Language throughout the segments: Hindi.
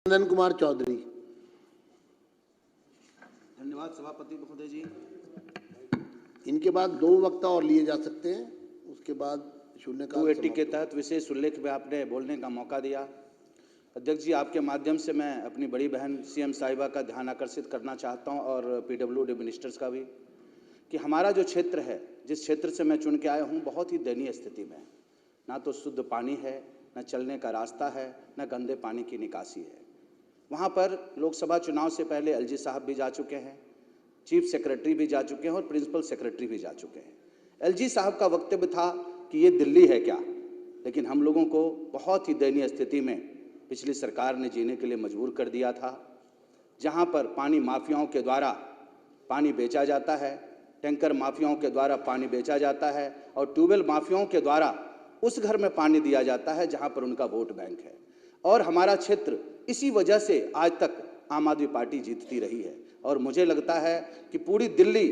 नंदन कुमार चौधरी। धन्यवाद सभापति महोदय जी। इनके बाद 2 वक्ता और लिए जा सकते हैं, उसके बाद शून्यकाल 280 के तहत विशेष उल्लेख में आपने बोलने का मौका दिया। अध्यक्ष जी, आपके माध्यम से मैं अपनी बड़ी बहन सीएम साहिबा का ध्यान आकर्षित करना चाहता हूं और पीडब्ल्यूडी मिनिस्टर्स का भी, कि हमारा जो क्षेत्र है, जिस क्षेत्र से मैं चुन के आया हूं, बहुत ही दयनीय स्थिति में है। ना तो शुद्ध पानी है, न चलने का रास्ता है, न गंदे पानी की निकासी है। वहाँ पर लोकसभा चुनाव से पहले एलजी साहब भी जा चुके हैं, चीफ सेक्रेटरी भी जा चुके हैं और प्रिंसिपल सेक्रेटरी भी जा चुके हैं। एलजी साहब का वक्तव्य था कि ये दिल्ली है क्या, लेकिन हम लोगों को बहुत ही दयनीय स्थिति में पिछली सरकार ने जीने के लिए मजबूर कर दिया था, जहाँ पर पानी माफियाओं के द्वारा पानी बेचा जाता है, टैंकर माफियाओं के द्वारा पानी बेचा जाता है और ट्यूबवेल माफियाओं के द्वारा उस घर में पानी दिया जाता है जहाँ पर उनका वोट बैंक है। और हमारा क्षेत्र इसी वजह से आज तक आम आदमी पार्टी जीतती रही है और मुझे लगता है कि पूरी दिल्ली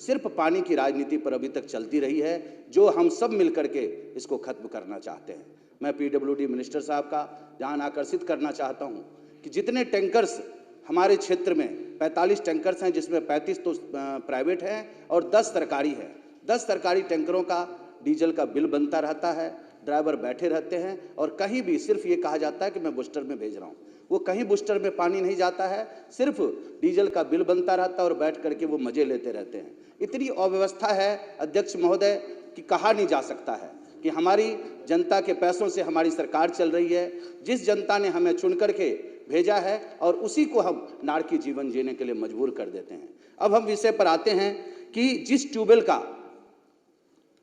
सिर्फ पानी की राजनीति पर अभी तक चलती रही है, जो हम सब मिलकर के इसको खत्म करना चाहते हैं। मैं पीडब्ल्यूडी मिनिस्टर साहब का ध्यान आकर्षित करना चाहता हूं कि जितने टैंकर्स हमारे क्षेत्र में 45 टैंकर्स हैं, जिसमें 35 तो प्राइवेट हैं और 10 सरकारी हैं। 10 सरकारी टैंकरों का डीजल का बिल बनता रहता है, ड्राइवर बैठे रहते हैं और कहीं भी सिर्फ ये कहा जाता है कि मैं बूस्टर में भेज रहा हूँ। वो कहीं बूस्टर में पानी नहीं जाता है, सिर्फ डीजल का बिल बनता रहता है और बैठ करके वो मजे लेते रहते हैं। इतनी अव्यवस्था है अध्यक्ष महोदय कि कहा नहीं जा सकता है कि हमारी जनता के पैसों से हमारी सरकार चल रही है। जिस जनता ने हमें चुन करके भेजा है और उसी को हम नारकी जीवन जीने के लिए मजबूर कर देते हैं। अब हम विषय पर आते हैं कि जिस ट्यूबवेल का,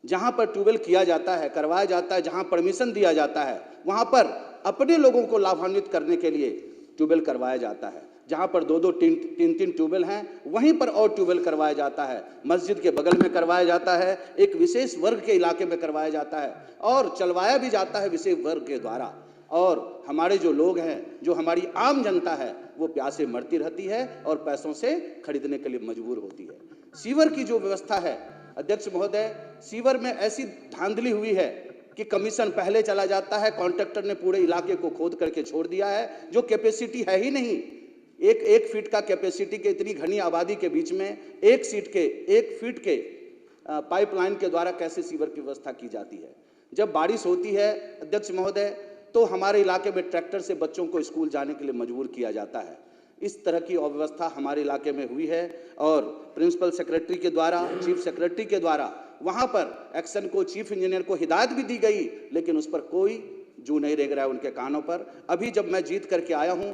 जहां पर ट्यूबवेल किया जाता है, करवाया जाता है, जहां परमिशन दिया जाता है, वहां पर अपने लोगों को लाभान्वित करने के लिए ट्यूबवेल करवाया जाता है। जहां पर 2-2, 3-3 ट्यूबवेल हैं, वहीं पर और ट्यूबवेल करवाया जाता है। मस्जिद के बगल में करवाया जाता है, एक विशेष वर्ग के इलाके में करवाया जाता है और चलवाया भी जाता है विशेष वर्ग के द्वारा। और हमारे जो लोग हैं, जो हमारी आम जनता है, वो प्यासे मरती रहती है और पैसों से खरीदने के लिए मजबूर होती है। सीवर की जो व्यवस्था है अध्यक्ष महोदय, सीवर में ऐसी धांधली हुई है कि कमीशन पहले चला जाता है, कॉन्ट्रैक्टर ने पूरे इलाके को खोद करके छोड़ दिया है, जो कैपेसिटी है ही नहीं। एक फीट का कैपेसिटी के इतनी घनी आबादी के बीच में 1 फीट के पाइपलाइन के द्वारा कैसे सीवर की व्यवस्था की जाती है। जब बारिश होती है अध्यक्ष महोदय, तो हमारे इलाके में ट्रैक्टर से बच्चों को स्कूल जाने के लिए मजबूर किया जाता है। इस तरह की अव्यवस्था हमारे इलाके में हुई है और प्रिंसिपल सेक्रेटरी के द्वारा, चीफ सेक्रेटरी के द्वारा वहां पर एक्शन को, चीफ इंजीनियर को हिदायत भी दी गई, लेकिन उस पर कोई जू नहीं रेंग रहा है उनके कानों पर। अभी जब मैं जीत करके आया हूं